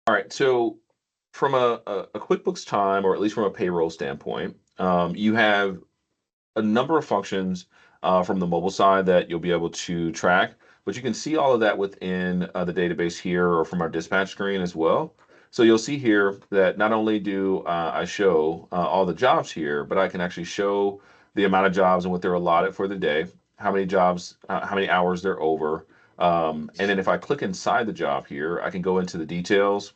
All right. So from a QuickBooks time, or at least from a payroll standpoint, you have a number of functions from the mobile side that you'll be able to track, but you can see all of that within the database here or from our dispatch screen as well. So you'll see here that not only do I show all the jobs here, but I can actually show the amount of jobs and what they're allotted for the day, how many jobs, how many hours they're over. And then if I click inside the job here, I can go into the details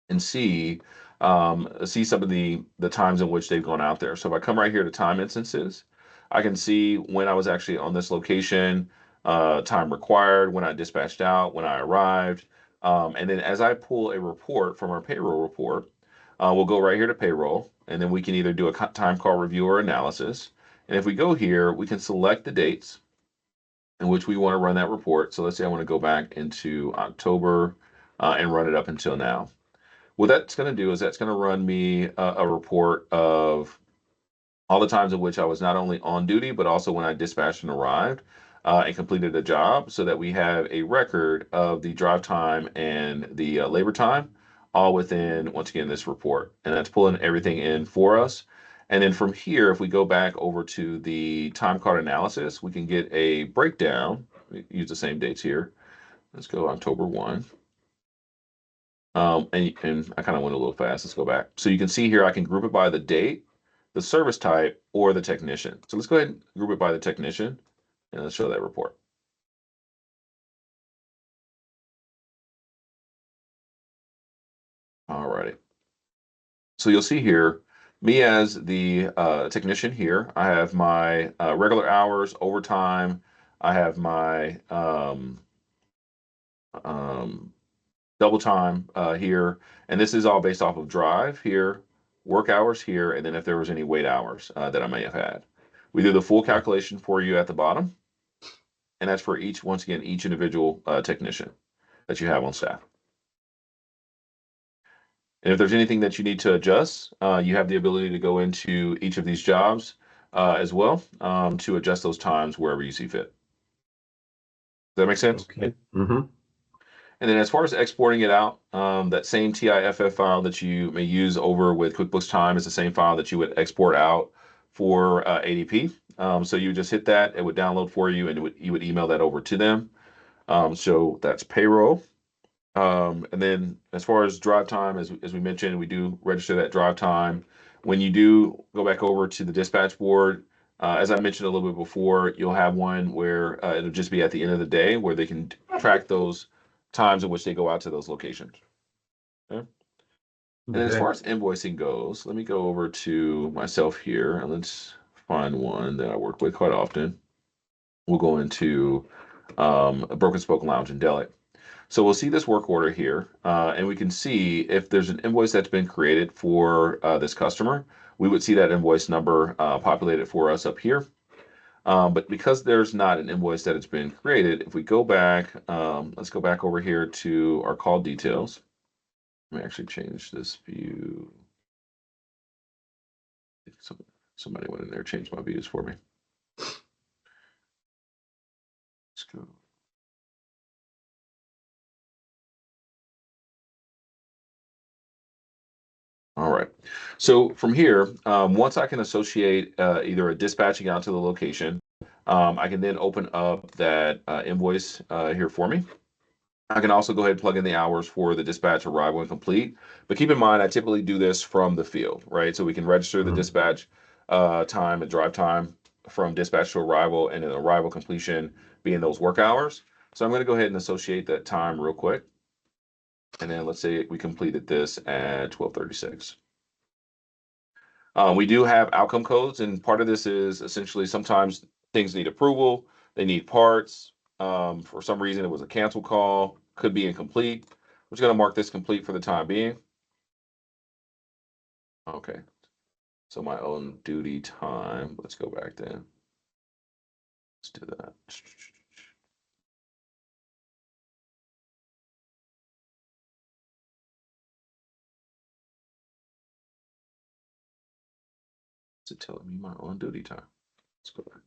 and see some of the times in which they've gone out there. So if I come right here to time instances, I can see when I was actually on this location, time required, when I dispatched out, when I arrived. And then as I pull a report from our payroll report, we'll go right here to payroll, and then we can either do a time call review or analysis. And if we go here, we can select the dates in which we want to run that report. So let's say I want to go back into October and run it up until now. What that's going to do is that's going to run me a report of all the times in which I was not only on duty, but also when I dispatched and arrived and completed a job, so that we have a record of the drive time and the labor time, all within, once again, this report. And that's pulling everything in for us. And then from here, if we go back over to the time card analysis, we can get a breakdown. Use the same dates here. Let's go October 1. And I kind of went a little fast. Let's go back. So you can see here, I can group it by the date, the service type, or the technician. So let's go ahead and group it by the technician, and let's show that report. Alrighty. So you'll see here, me as the technician here, I have my regular hours, overtime. I have my um, double time here, and this is all based off of drive here, work hours here, and then if there was any wait hours that I may have had. We do the full calculation for you at the bottom, and that's for each, once again, each individual technician that you have on staff. And if there's anything that you need to adjust, you have the ability to go into each of these jobs as well to adjust those times wherever you see fit. Does that make sense? Okay. Mm-hmm. And then as far as exporting it out, that same TIFF file that you may use over with QuickBooks Time is the same file that you would export out for ADP. So you would just hit that, it would download for you, and you would email that over to them. So that's payroll. And then as far as drive time, as we mentioned, we do register that drive time. When you do go back over to the dispatch board, as I mentioned a little bit before, you'll have one where it'll just be at the end of the day where they can track those times in which they go out to those locations. Okay? And then as far Okay. as invoicing goes, let me go over to myself here and let's find one that I work with quite often. We'll go into a Broken Spoke Lounge and Deli. So we'll see this work order here, and we can see if there's an invoice that's been created for this customer. We would see that invoice number populated for us up here. But because there's not an invoice that has been created, if we go back, let's go back over here to our call details. Let me actually change this view. Somebody went in there, changed my views for me. Let's go. All right. So from here, once I can associate either a dispatching out to the location, I can then open up that invoice here for me. I can also go ahead and plug in the hours for the dispatch arrival and complete. But keep in mind, I typically do this from the field, right? So we can register the Mm-hmm. dispatch time and drive time from dispatch to arrival, and then arrival completion being those work hours. So I'm going to go ahead and associate that time real quick. And then let's say we completed this at 12:36. We do have outcome codes, and part of this is essentially sometimes things need approval, they need parts. For some reason, it was a cancel call, could be incomplete. We're just going to mark this complete for the time being. Okay, so my own duty time. Let's go back then. Let's do that. Is it telling me my on duty time? Let's go back.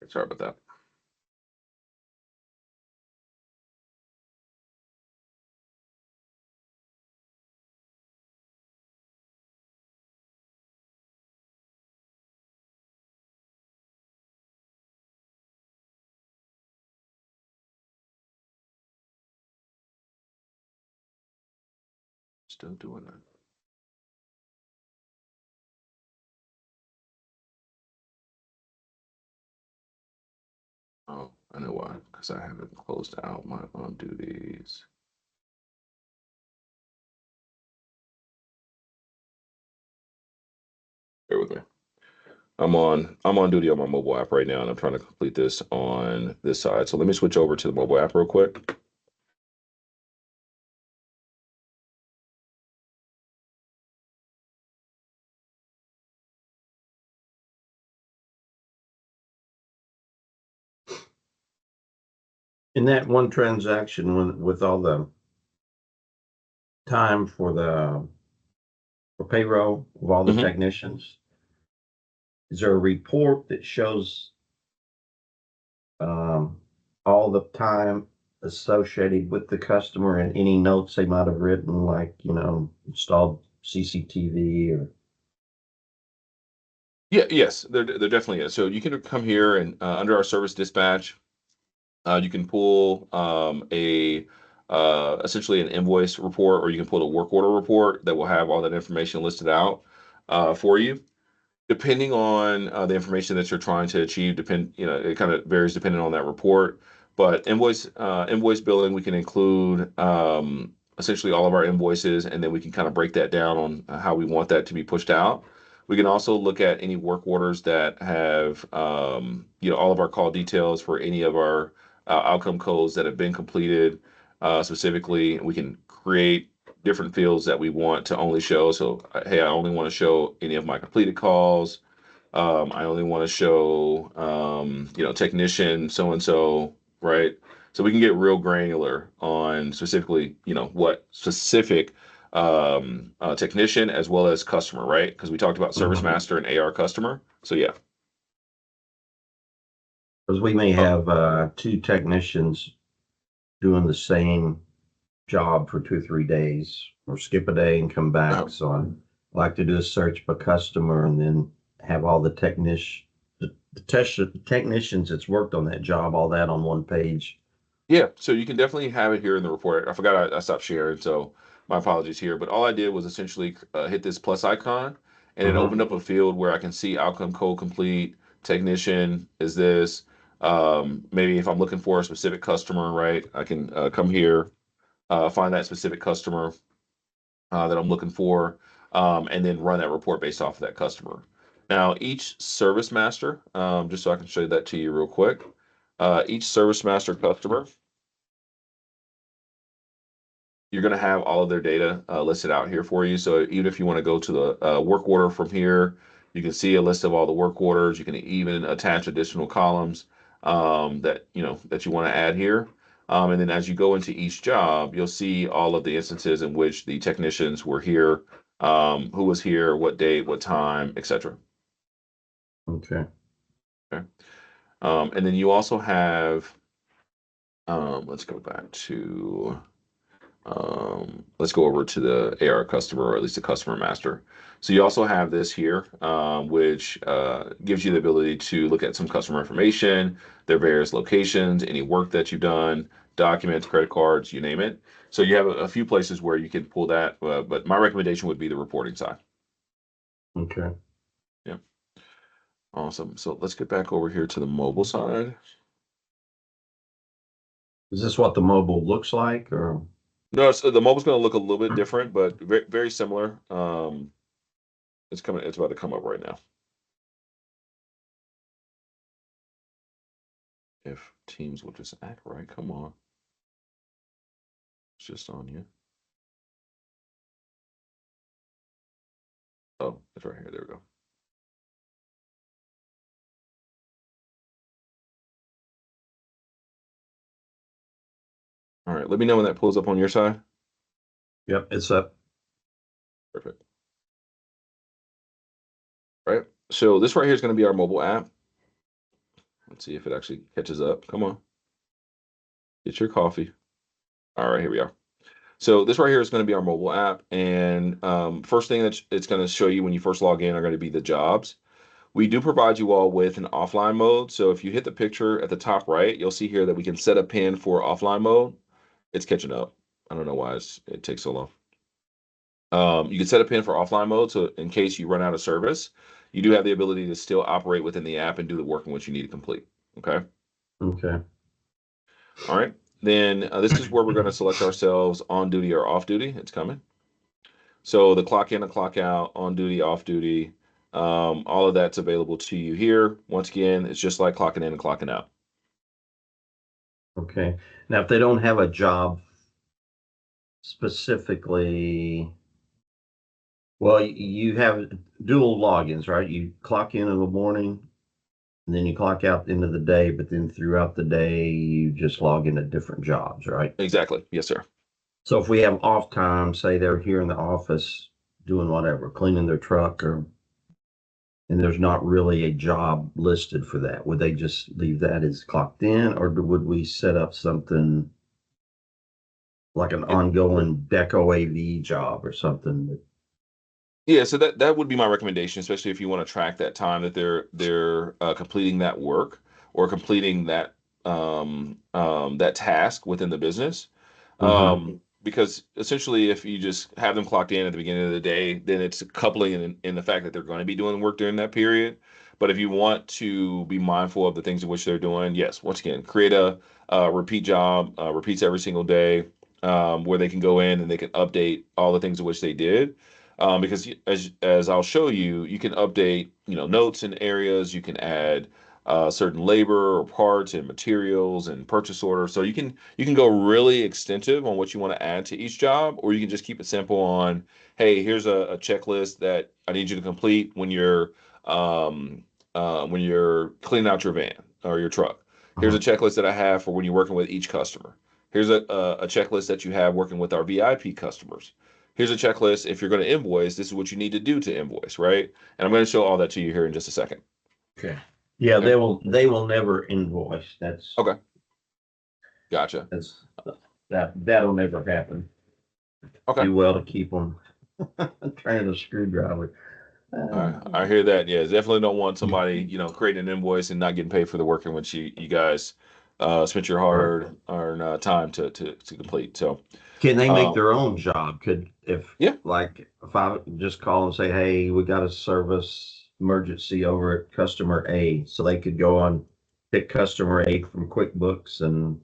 Sorry about that. Still doing that. Oh, I know why. Because I haven't closed out my on duties. Bear with me. I'm on duty on my mobile app right now, and I'm trying to complete this on this side. So let me switch over to the mobile app real quick. In that one transaction, with all the time for payroll of all the Hmm. technicians, is there a report that shows um, all the time associated with the customer and any notes they might have written, like, installed CCTV or? Yeah, yes, there definitely is. So you can come here and under our service dispatch, you can pull a essentially an invoice report, or you can pull a work order report that will have all that information listed out for you. Depending on the information that you're trying to achieve, it kind of varies depending on that report. But invoice billing, we can include essentially all of our invoices, and then we can kind of break that down on how we want that to be pushed out. We can also look at any work orders that have all of our call details for any of our outcome codes that have been completed. Specifically, we can create different fields that we want to only show. So, hey, I only want to show any of my completed calls. I only want to show, technician so and so, right? So we can get real granular on specifically, what specific technician as well as customer, right? Because we talked about service Mhm. master and AR customer. So yeah. Because we may Oh, have two technicians doing the same job for 2 or 3 days, or skip a day and come back. oh, So I like to do a search by customer and then have all the technicians that's worked on that job, all that on one page. yeah. So you can definitely have it here in the report. I forgot I stopped sharing, so my apologies here. But all I did was essentially hit this plus icon, and it opened Hmm. up a field where I can see outcome code complete, technician is this. Maybe if I'm looking for a specific customer, right, I can come here, find that specific customer that I'm looking for, and then run that report based off of that customer. Now, each service master, just so I can show that to you real quick, each service master customer, you're going to have all of their data listed out here for you. So even if you want to go to the work order from here, you can see a list of all the work orders. You can even attach additional columns that you want to add here. And then as you go into each job, you'll see all of the instances in which the technicians were here, who was here, what date, what time, etc. Okay. Okay. And then you also have, let's go back to let's go over to the AR customer, or at least the customer master. So you also have this here, which gives you the ability to look at some customer information, their various locations, any work that you've done, documents, credit cards, you name it. So you have a few places where you can pull that, but my recommendation would be the reporting side. Okay. Yeah, awesome. So let's get back over here to the mobile side. Is this what the mobile looks like, or? No, so the mobile's going to look a little bit different, but very similar. It's coming. It's about to come up right now. If Teams will just act right, come on. It's just on you. Oh, it's right here. There we go. All right. Let me know when that pulls up on your side. Yep, it's up. Perfect. Right. So this right here is going to be our mobile app. Let's see if it actually catches up. Come on, get your coffee. All right, here we are. So this right here is going to be our mobile app, and first thing that it's going to show you when you first log in are going to be the jobs. We do provide you all with an offline mode. So if you hit the picture at the top right, you'll see here that we can set a pin for offline mode. It's catching up. I don't know why it takes so long. You can set a pin for offline mode, so in case you run out of service, you do have the ability to still operate within the app and do the work in which you need to complete. Okay. Okay. All right. Then this is where we're going to select ourselves on duty or off duty. It's coming. So the clock in and clock out, on duty, off duty, all of that's available to you here. Once again, it's just like clocking in and clocking out. Okay. Now, if they don't have a job specifically, well, you have dual logins, right? You clock in the morning and then you clock out at the end of the day, but then throughout the day, you just log into different jobs, right? Exactly. Yes, sir. So if we have off time, say they're here in the office doing whatever, cleaning their truck or and there's not really a job listed for that, would they just leave that as clocked in or would we set up something like an ongoing Deco AV job or something that, Yeah, so that would be my recommendation, especially if you want to track that time that they're completing that work or completing that task within the business. hmm Because essentially, if you just have them clocked in at the beginning of the day, then it's coupling in the fact that they're going to be doing work during that period. But if you want to be mindful of the things in which they're doing, yes, once again, create a repeat job, repeats every single day, where they can go in and they can update all the things in which they did. Because as I'll show you, you can update, notes in areas. You can add certain labor or parts and materials and purchase orders. So you can go really extensive on what you want to add to each job, or you can just keep it simple on, hey, here's a checklist that I need you to complete when you're cleaning out your van or your truck. Here's a uh checklist that I have for when you're working with each customer. Here's a checklist that you have working with our VIP customers. Here's a checklist if you're going to invoice. This is what you need to do to invoice, right? And I'm going to show all that to you here in just a second. Okay. Yeah, Okay. they will never invoice. Okay. Gotcha. That's that'll never happen. Okay. Do well to keep them trying a screwdriver. All right. I hear that. Yeah, definitely don't want somebody, creating an invoice and not getting paid for the work in which you guys spent your Right. hard-earned time to complete. So, Can they make um, their own job? Could if yeah, like if I just call and say, "Hey, we got a service emergency over at customer A," so they could go on pick customer A from QuickBooks and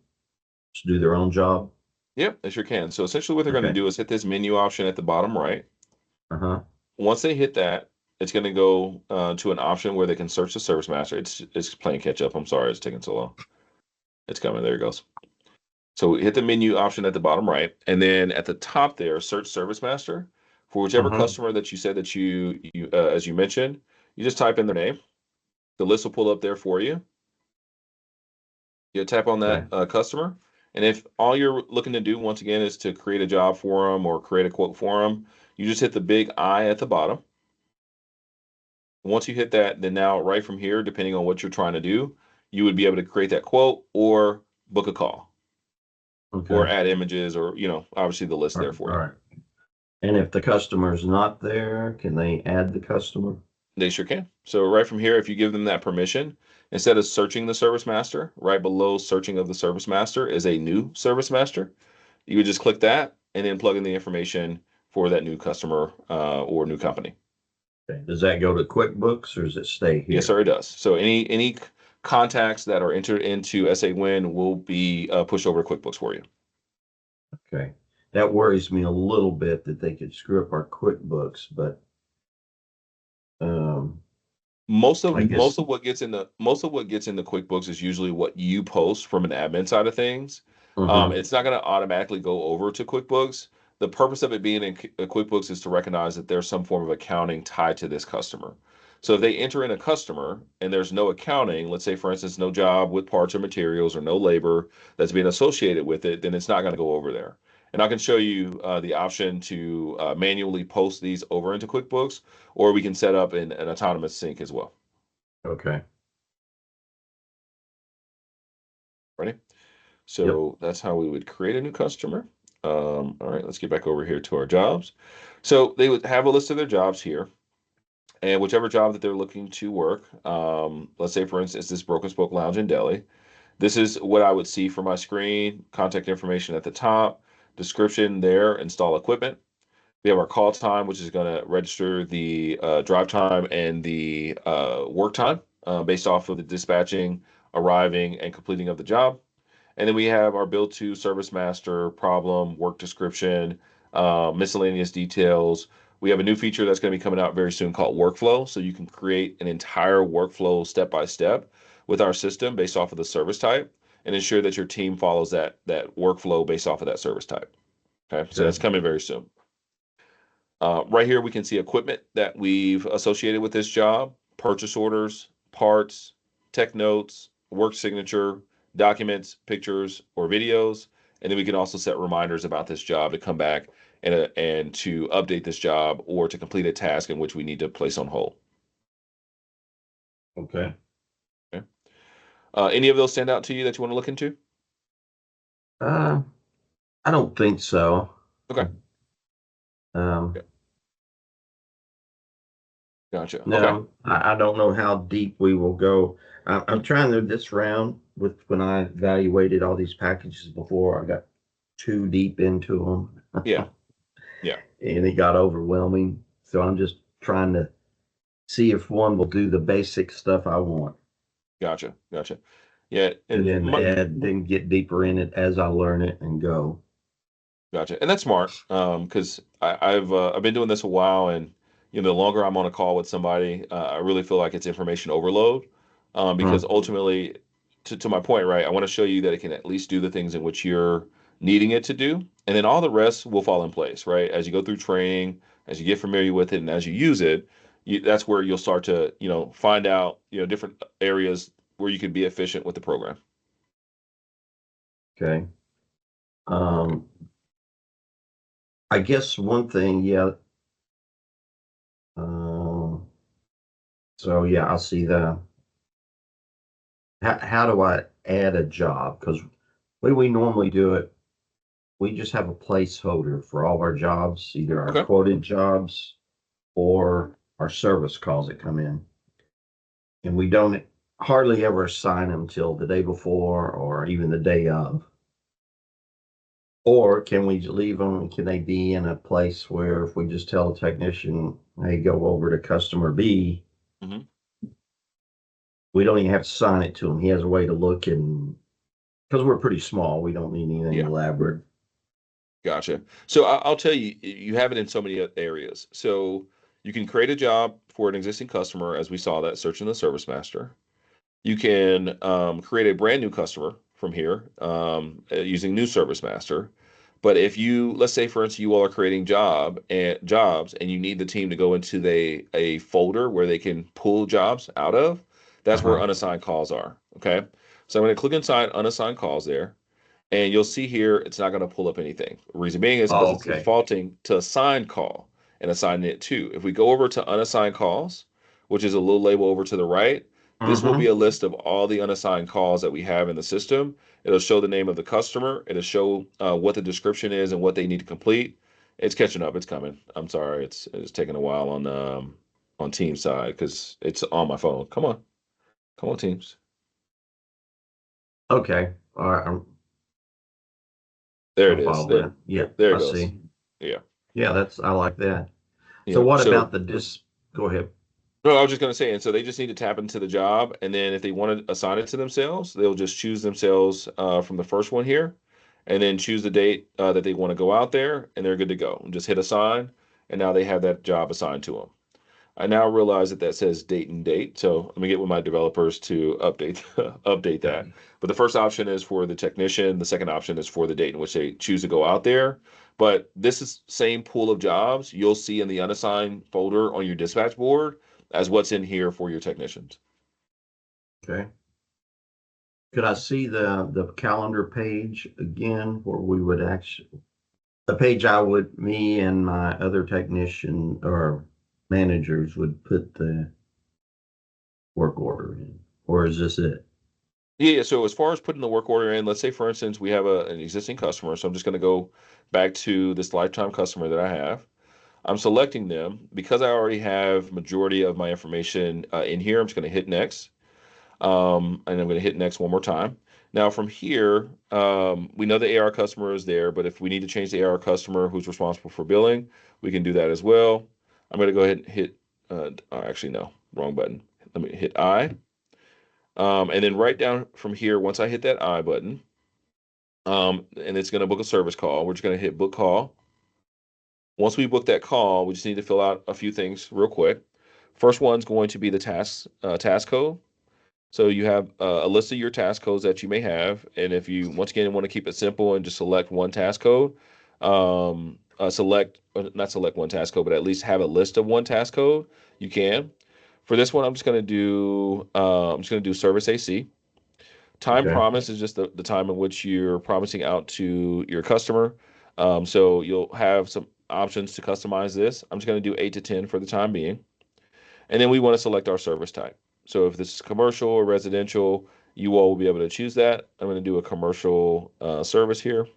just do their own job. yeah, they sure can. So essentially, what they're going to Okay. do is hit this menu option at the bottom right. Uh-huh. Once they hit that, it's going to go to an option where they can search the service master. It's playing catch up. I'm sorry, it's taking so long. It's coming. There it goes. So hit the menu option at the bottom right, and then at the top there, search Service Master for whichever Uh-huh. customer that you said that you as you mentioned. You just type in their name. The list will pull up there for you. You tap on that Okay. customer, and if all you're looking to do once again is to create a job for them or create a quote for them, you just hit the big I at the bottom. Once you hit that, then now right from here, depending on what you're trying to do, you would be able to create that quote or book a call or Okay. add images or obviously the list All right. there for All you. right. And if the customer's not there, can they add the customer? They sure can. So right from here, if you give them that permission, instead of searching the service master, right below searching of the service master is a new service master. You would just click that and then plug in the information for that new customer or new company. Okay. Does that go to QuickBooks or does it stay Yes, here? sir, it does. So any contacts that are entered into SA Win will be pushed over to QuickBooks for you. Okay. That worries me a little bit that they could screw up our QuickBooks, but um, most I of guess. most of what gets into QuickBooks is usually what you post from an admin side of things. Uh-huh. It's not going to automatically go over to QuickBooks. The purpose of it being in QuickBooks is to recognize that there's some form of accounting tied to this customer. So if they enter in a customer and there's no accounting, let's say for instance, no job with parts or materials or no labor that's being associated with it, then it's not going to go over there. And I can show you the option to manually post these over into QuickBooks, or we can set up an autonomous sync as well. Okay. Ready? Yep. So that's how we would create a new customer. All right, let's get back over here to our jobs. So they would have a list of their jobs here, and whichever job that they're looking to work. Let's say, for instance, this Broken Spoke Lounge and Deli. This is what I would see for my screen. Contact information at the top, description there, install equipment. We have our call time, which is going to register the drive time and the work time based off of the dispatching, arriving, and completing of the job. And then we have our build to service master, problem, work description, miscellaneous details. We have a new feature that's going to be coming out very soon called workflow. So you can create an entire workflow step by step with our system based off of the service type and ensure that your team follows that workflow based off of that service type. Okay. So that's Okay. coming very soon. Right here, we can see equipment that we've associated with this job, purchase orders, parts, tech notes, work signature, documents, pictures, or videos. And then we can also set reminders about this job to come back and to update this job or to complete a task in which we need to place on hold. Okay. Okay. Any of those stand out to you that you want to look into? Uh, I don't think so. Okay. Um, Okay. Gotcha. Okay. no, I don't know how deep we will go. I'm Mhm. trying to this round with when I evaluated all these packages before, I got too deep into them Yeah. Yeah. and it got overwhelming. So I'm just trying to see if one will do the basic stuff I want Gotcha. Gotcha. Yeah. and And then add, then get deeper in it as I learn it and go. gotcha, and that's smart. Because I've been doing this a while, and the longer I'm on a call with somebody, I really feel like it's information overload. Because Mm, ultimately, to my point, right, I want to show you that it can at least do the things in which you're needing it to do, and then all the rest will fall in place, right? As you go through training, as you get familiar with it, and as you use it, that's where you'll start to find out different areas where you can be efficient with the program. okay. Um, I guess one thing, yeah. Um, so yeah, I see the how do I add a job? Because way we normally do it, we just have a placeholder for all of our jobs, either our Okay. quoted jobs or our service calls that come in. And we don't hardly ever assign them till the day before or even the day of. Or can we leave them? Can they be in a place where if we just tell a technician, hey, go over to customer B, hmm we don't even have to sign it to him. He has a way to look and because we're pretty small, we don't need anything Yeah. elaborate. Gotcha. So I'll tell you, you have it in so many areas. So you can create a job for an existing customer, as we saw that search in the service master. You can create a brand new customer from here using new service master. But if you, let's say, for instance, you all are creating jobs, and you need the team to go into a folder where they can pull jobs out of, that's where Uh-huh. unassigned calls are. Okay. So I'm going to click inside unassigned calls there. And you'll see here, it's not going to pull up anything. The reason being is because Oh, it's okay. defaulting to assigned call and assigning it to. If we go over to unassigned calls, which is a little label over to the right, this will be Mm-hmm. a list of all the unassigned calls that we have in the system. It'll show the name of the customer. It'll show what the description is and what they need to complete. It's catching up. It's coming. I'm sorry. It's taking a while on Teams side because it's on my phone. Come on, Teams. Okay. All right. There it I'll is. follow There, that. Yeah, there it I goes. see. Yeah. Yeah, I like that. So Yeah. what So about the dis go ahead. no, I was just going to say, and so they just need to tap into the job, and then if they want to assign it to themselves, they'll just choose themselves from the first one here, and then choose the date that they want to go out there, and they're good to go. Just hit assign, and now they have that job assigned to them. I now realize that that says date and date, so let me get with my developers to update update that. Okay. But the first option is for the technician. The second option is for the date in which they choose to go out there. But this is same pool of jobs you'll see in the unassigned folder on your dispatch board as what's in here for your technicians. Okay. Could I see the calendar page again where we would actually the page I would me and my other technician or managers would put the work order in? Or is this it? Yeah, so as far as putting the work order in, let's say for instance we have an existing customer, so I'm just going to go back to this lifetime customer that I have. I'm selecting them because I already have majority of my information in here. I'm just going to hit next, and I'm going to hit next one more time. Now from here, we know the AR customer is there, but if we need to change the AR customer who's responsible for billing, we can do that as well. I'm going to go ahead and hit. Actually, no, wrong button. Let me hit I. And then right down from here, once I hit that I button, and it's going to book a service call, we're just going to hit book call. Once we book that call, we just need to fill out a few things real quick. First one's going to be the task code. So you have a list of your task codes that you may have, and if you once again want to keep it simple and just select one task code, select not select one task code, but at least have a list of one task code. You can. For this one, I'm just going to do service AC. Time Okay. promise is just the time in which you're promising out to your customer. So you'll have some options to customize this. I'm just going to do 8 to 10 for the time being. And then we want to select our service type. So if this is commercial or residential, you all will be able to choose that. I'm going to do a commercial service here.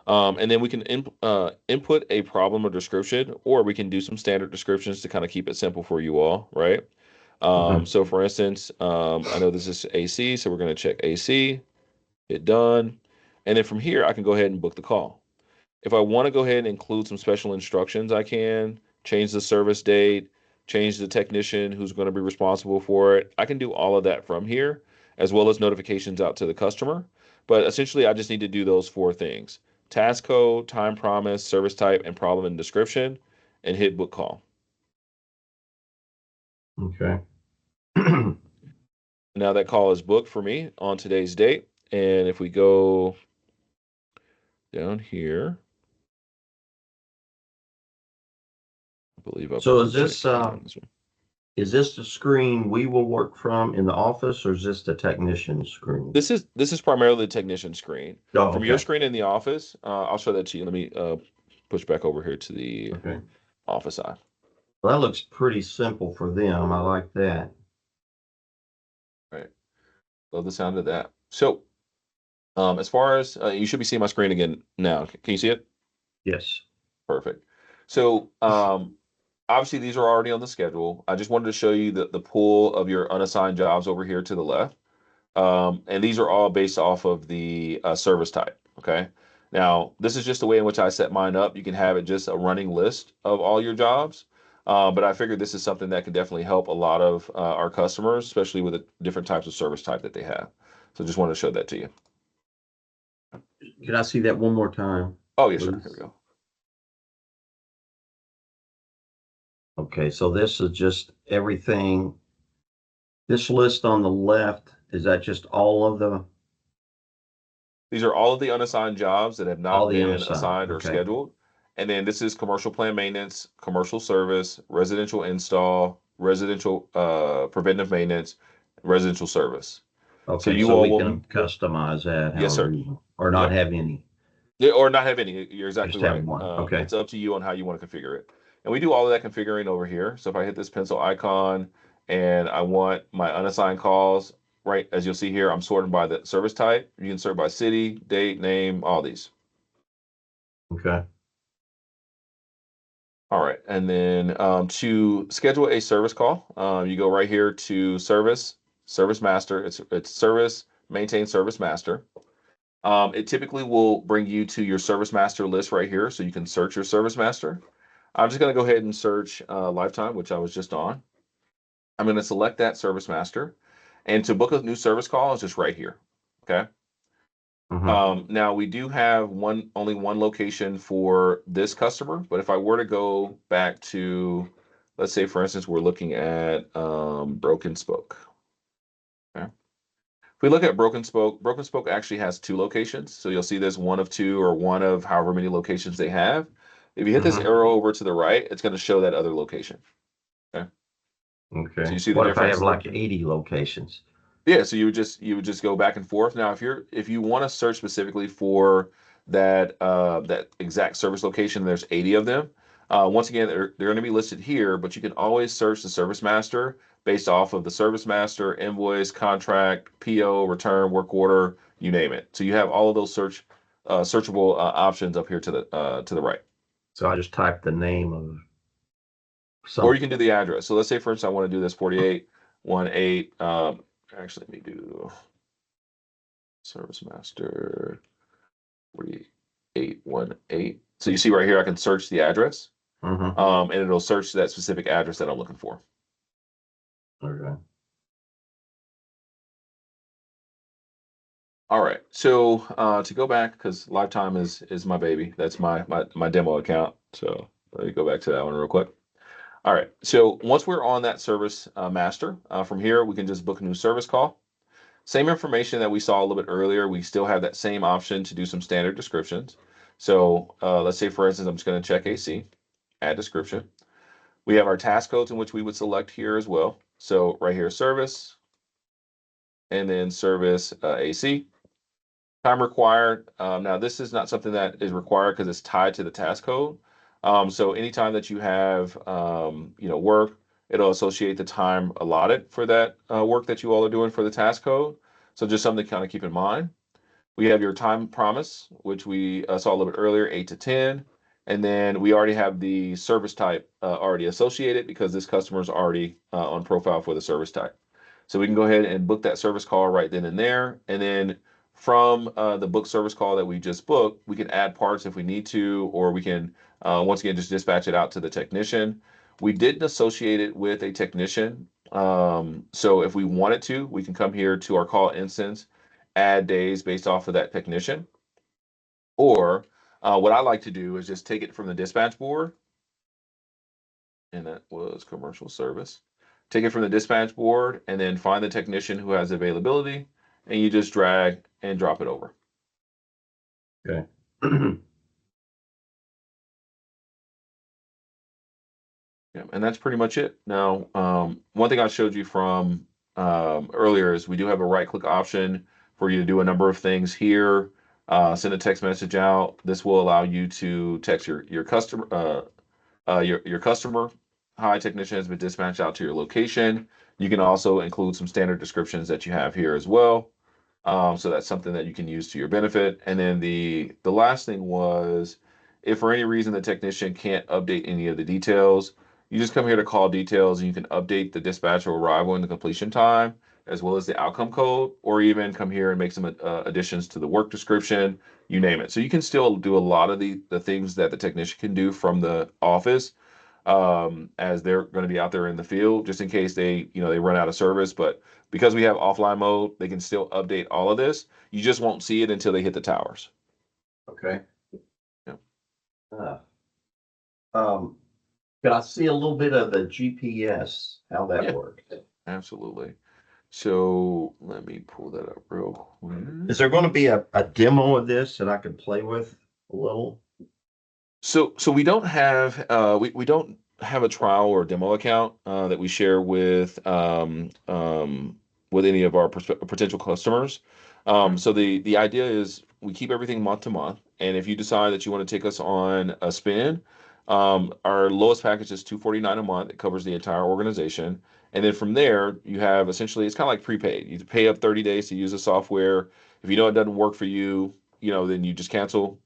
And then we can input a problem or description, or we can do some standard descriptions to kind of keep it simple for you all, right? Mhm. So for instance, I know this is AC, so we're going to check AC, hit done. And then from here, I can go ahead and book the call. If I want to go ahead and include some special instructions, I can change the service date, change the technician who's going to be responsible for it. I can do all of that from here, as well as notifications out to the customer. But essentially, I just need to do those four things: task code, time promise, service type, and problem and description, and hit book call. Okay. Now that call is booked for me on today's date. And if we go down here, I believe I So put the check in on this one. is this the screen we will work from in the office, or is this the technician screen? This is primarily the technician screen. Oh, From your okay. screen in the office, I'll show that to you. Let me push back over here to the Okay. office side. Well, that looks pretty simple for them. I like that. All right. Love the sound of that. So, as far as you should be seeing my screen again now. Can you see it? Yes. Perfect. So, obviously these are already on the schedule. I just wanted to show you the pool of your unassigned jobs over here to the left. And these are all based off of the service type. Okay. Now, this is just the way in which I set mine up. You can have it just a running list of all your jobs. But I figured this is something that can definitely help a lot of our customers, especially with the different types of service type that they have. So just wanted to show that to you. Can I see that one more time, Oh, yes, sir. Here we please? go. Okay, so this is just everything. This list on the left, is that just These are all of the unassigned jobs that have all not the been unassigned? assigned or Okay. scheduled. And then this is commercial plant maintenance, commercial service, residential install, residential preventive maintenance, residential service. So Okay, you so all we will, can customize that yes, however sir. we want, or not Yep. have any, Yeah, or not have any. You're just exactly have right. one. Okay. It's up to you on how you want to configure it. And we do all of that configuring over here. So if I hit this pencil icon and I want my unassigned calls, right, as you'll see here, I'm sorting by the service type. You can sort by city, date, name, all these. Okay. All right. And then to schedule a service call, you go right here to service, service master. It's service, maintain service master. It typically will bring you to your service master list right here, so you can search your service master. I'm just going to go ahead and search Lifetime, which I was just on. I'm going to select that service master, and to book a new service call is just right here. Okay. Hmm. Now we do have only one location for this customer, but if I were to go back to, let's say for instance, we're looking at Broken Spoke. Okay. If we look at Broken Spoke actually has two locations. So you'll see there's one of two or one of however many locations they have. If you hit this Hmm. arrow over to the right, it's going to show that other location. Okay. So Okay. you see the What if I difference? have like 80 locations? Yeah, so you would just go back and forth. Now, if you want to search specifically for that exact service location, there's 80 of them. Once again, they're going to be listed here, but you can always search the service master based off of the service master, invoice, contract, PO, return, work order, you name it. So you have all of those searchable options up here to the right. So I just type the name of Or you something. can do the address. So let's say, for instance, I want to do this 4818. Actually, let me do service master 4818. So you see right here, I can search the address, Mm-hmm. and it'll search that specific address that I'm looking for. Okay. All right. So to go back, because Lifetime is my baby. That's my demo account. So let me go back to that one real quick. All right. So once we're on that service master, from here we can just book a new service call. Same information that we saw a little bit earlier. We still have that same option to do some standard descriptions. So let's say, for instance, I'm just going to check AC, add description. We have our task codes in which we would select here as well. So right here, service, and then service AC. Time required. Now, this is not something that is required because it's tied to the task code. So anytime that you have, work, it'll associate the time allotted for that work that you all are doing for the task code. So just something to kind of keep in mind. We have your time promise, which we saw a little bit earlier, 8 to 10. And then we already have the service type already associated because this customer is already on profile for the service type. So we can go ahead and book that service call right then and there. And then from the book service call that we just booked, we can add parts if we need to, or we can, once again, just dispatch it out to the technician. We didn't associate it with a technician. So if we wanted to, we can come here to our call instance, add days based off of that technician. Or what I like to do is just take it from the dispatch board, and that was commercial service. Take it from the dispatch board and then find the technician who has availability, and you just drag and drop it over. Okay. Yeah, and that's pretty much it. Now, one thing I showed you from earlier is we do have a right click option for you to do a number of things here. Send a text message out. This will allow you to text your customer, your customer. Hi, technician has been dispatched out to your location. You can also include some standard descriptions that you have here as well. So that's something that you can use to your benefit. And then the last thing was, if for any reason the technician can't update any of the details, you just come here to call details and you can update the dispatcher arrival and the completion time, as well as the outcome code, or even come here and make some additions to the work description, you name it. So you can still do a lot of the things that the technician can do from the office, as they're going to be out there in the field, just in case they run out of service. But because we have offline mode, they can still update all of this. You just won't see it until they hit the towers. Okay. Yeah, Uh, um, could I see a little bit of the GPS, how that yeah, works? absolutely. So let me pull that up real quick. Is there going to be a demo of this that I could play with a little? So we don't have a trial or demo account that we share with any of our potential customers. So the idea is we keep everything month to month, and if you decide that you want to take us on a spin, our lowest package is 249 a month. It covers the entire organization, and then from there you have essentially it's kind of like prepaid. You pay up 30 days to use the software. If you know it doesn't work for you, then you just cancel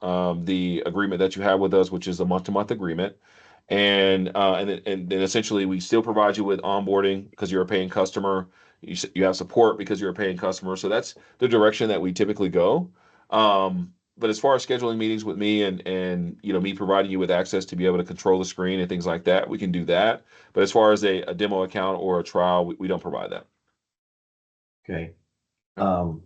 the agreement that you have with us, which is a month-to-month agreement, and then essentially we still provide you with onboarding because you're a paying customer. You have support because you're a paying customer. So that's the direction that we typically go. But as far as scheduling meetings with me and me providing you with access to be able to control the screen and things like that, we can do that. But as far as a demo account or a trial, we don't provide that. Okay. Um,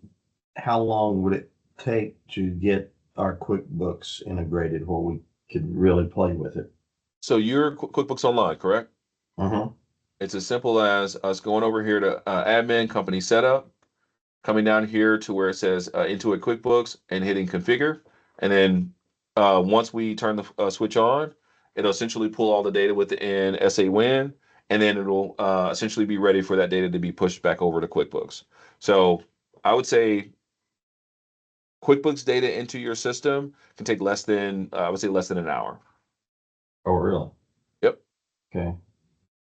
how long would it take to get our QuickBooks integrated where we could really play with it? So you're QuickBooks Online, correct? Uh-huh. It's as simple as us going over here to admin company setup, coming down here to where it says Intuit QuickBooks and hitting configure. And then once we turn the switch on, it'll essentially pull all the data within SAWin, and then it'll essentially be ready for that data to be pushed back over to QuickBooks. So I would say QuickBooks data into your system can take I would say less than an hour. Oh, really? Yep. Okay.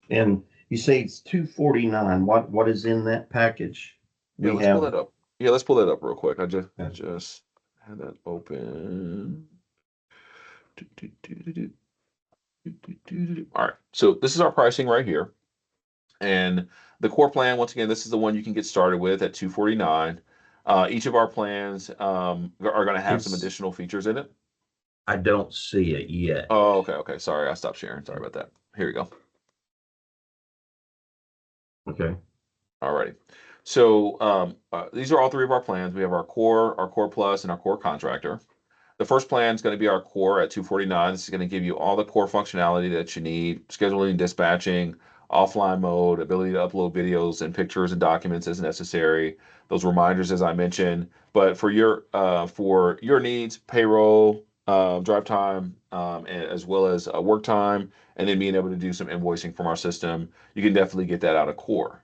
And you say it's 249. What is in that package? Yeah, We let's pull have. that up. Yeah, let's pull that up real quick. I just Okay. just had that open. Do, do, do, do, do, All right. So this is our pricing right here. And the core plan, once again, this is the one you can get started with at 249. Each of our plans are going to have some It's additional features in it. I don't see it yet. Oh, okay, okay. Sorry, I stopped sharing. Sorry about that. Here we go. Okay. Alrighty. So these are all three of our plans. We have our core plus, and our core contractor. The first plan is going to be our core at 249. This is going to give you all the core functionality that you need: scheduling, dispatching, offline mode, ability to upload videos and pictures and documents as necessary, those reminders as I mentioned. But for your needs, payroll, drive time, as well as work time, and then being able to do some invoicing from our system, you can definitely get that out of core.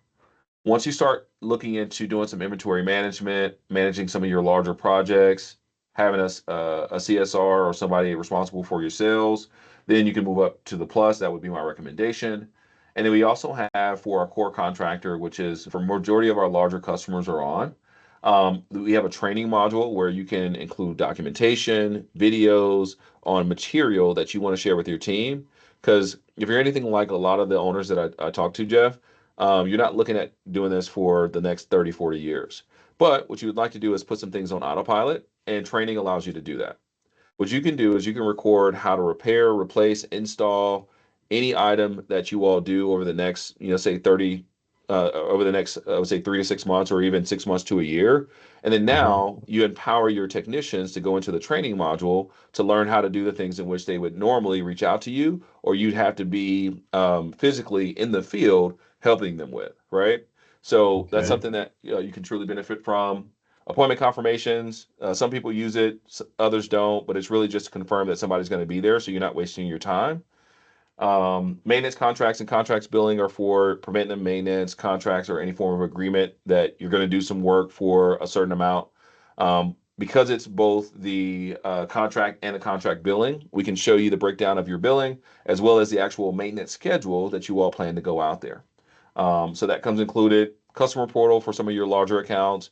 Once you start looking into doing some inventory management, managing some of your larger projects, having a CSR or somebody responsible for your sales, then you can move up to the plus. That would be my recommendation. And then we also have for our core contractor, which is for majority of our larger customers are on. We have a training module where you can include documentation, videos on material that you want to share with your team. Because if you're anything like a lot of the owners that I talk to, Jeff, you're not looking at doing this for the next 30, 40 years. But what you would like to do is put some things on autopilot, and training allows you to do that. What you can do is you can record how to repair, replace, install any item that you all do over the next, say 30, over the next, I would say 3 to 6 months, or even 6 months to a year. And then Hmm. now you empower your technicians to go into the training module to learn how to do the things in which they would normally reach out to you, or you'd have to be physically in the field helping them with, right? So that's Okay. something that you can truly benefit from. Appointment confirmations, some people use it, others don't, but it's really just to confirm that somebody's going to be there so you're not wasting your time. Maintenance contracts and contracts billing are for preventive maintenance contracts or any form of agreement that you're going to do some work for a certain amount. Because it's both the contract and the contract billing, we can show you the breakdown of your billing as well as the actual maintenance schedule that you all plan to go out there. So that comes included. Customer portal for some of your larger accounts.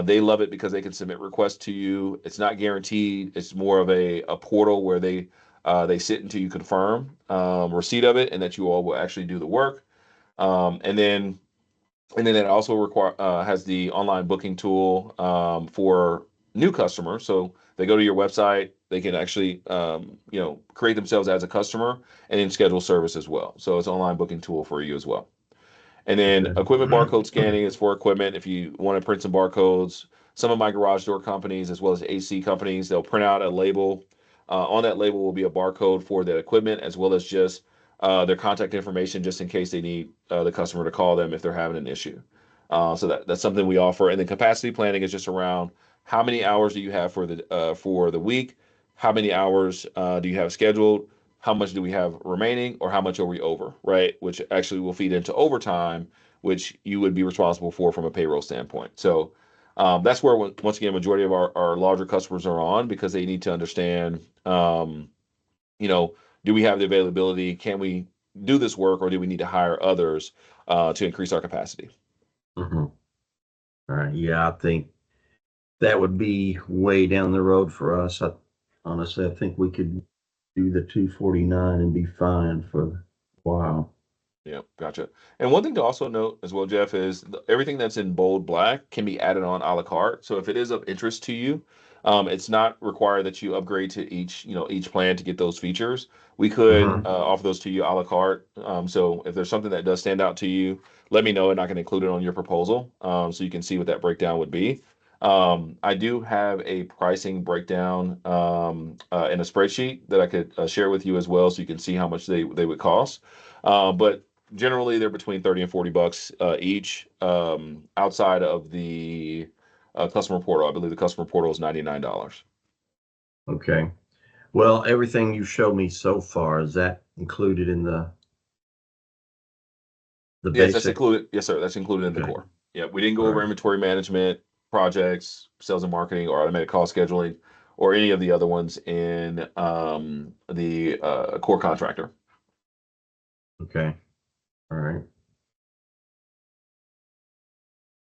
They love it because they can submit requests to you. It's not guaranteed. It's more of a portal where they sit until you confirm receipt of it and that you all will actually do the work. Um, and then and then it also has the online booking tool for new customers. So they go to your website, they can actually create themselves as a customer and then schedule service as well. So it's an online booking tool for you as well. And then Okay. equipment barcode scanning is for equipment. If you want to print some barcodes, some of my garage door companies, as well as AC companies, they'll print out a label. On that label will be a barcode for the equipment, as well as just their contact information, just in case they need the customer to call them if they're having an issue. So that's something we offer. And then capacity planning is just around how many hours do you have for the week? How many hours do you have scheduled? How much do we have remaining, or how much are we over, right? Which actually will feed into overtime, which you would be responsible for from a payroll standpoint. So that's where, once again, majority of our larger customers are on, because they need to understand, you know, do we have the availability? Can we do this work, or do we need to hire others to increase our capacity? Hmm. All right. Yeah, I think that would be way down the road for us. Honestly, I think we could do the 249 and be fine for a while. Yeah, gotcha. And one thing to also note as well, Jeff, is everything that's in bold black can be added on a la carte. So if it is of interest to you, it's not required that you upgrade to each plan to get those features. We could Hmm. offer those to you a la carte. So if there's something that does stand out to you, let me know, and I can include it on your proposal, so you can see what that breakdown would be. I do have a pricing breakdown in a spreadsheet that I could share with you as well, so you can see how much they would cost. But generally, they're between 30 and 40 bucks each, outside of the customer portal. I believe the customer portal is $99. Okay. Well, everything you showed me so far, is that included in the Yes, that's basic? included. Yes, sir. That's included in the Okay. core. Yeah, we didn't go All over right. inventory management, projects, sales and marketing, or automatic call scheduling. or any of the other ones in the core contractor. Okay. All right.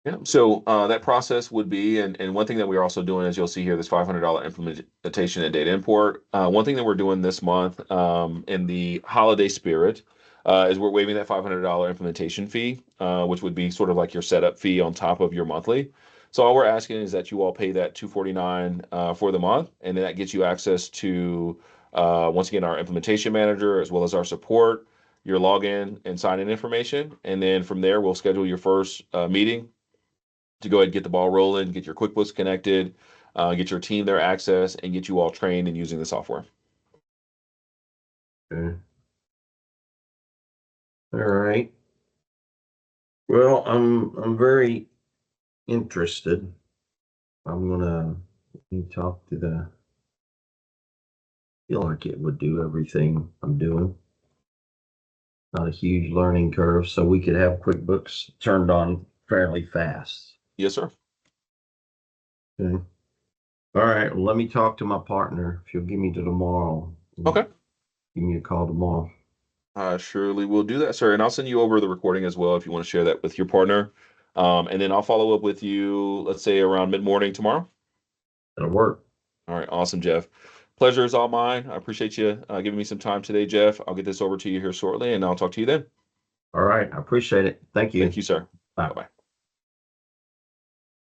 Yeah. So that process would be, and one thing that we're also doing, as you'll see here, this $500 implementation and data import. One thing that we're doing this month, in the holiday spirit, is we're waiving that $500 implementation fee, which would be sort of like your setup fee on top of your monthly. So all we're asking is that you all pay that $249 for the month, and then that gets you access to, once again, our implementation manager as well as our support, your login and sign in information, and then from there we'll schedule your first meeting to go ahead and get the ball rolling, get your QuickBooks connected, get your team their access, and get you all trained in using the software. Okay. All right. Well, I'm very interested. I'm gonna let me talk to the feel like it would do everything I'm doing. Not a huge learning curve, so we could have QuickBooks turned on fairly fast. Yes, sir. Okay. All right. Well, let me talk to my partner. If you'll give me to tomorrow, Okay. give me a call tomorrow. I surely will do that, sir. And I'll send you over the recording as well if you want to share that with your partner. And then I'll follow up with you, let's say around mid-morning tomorrow. It'll work. All right. Awesome, Jeff. Pleasure is all mine. I appreciate you giving me some time today, Jeff. I'll get this over to you here shortly, and I'll talk to you then. All right. I appreciate it. Thank Thank you. you, sir. Bye. Bye-bye.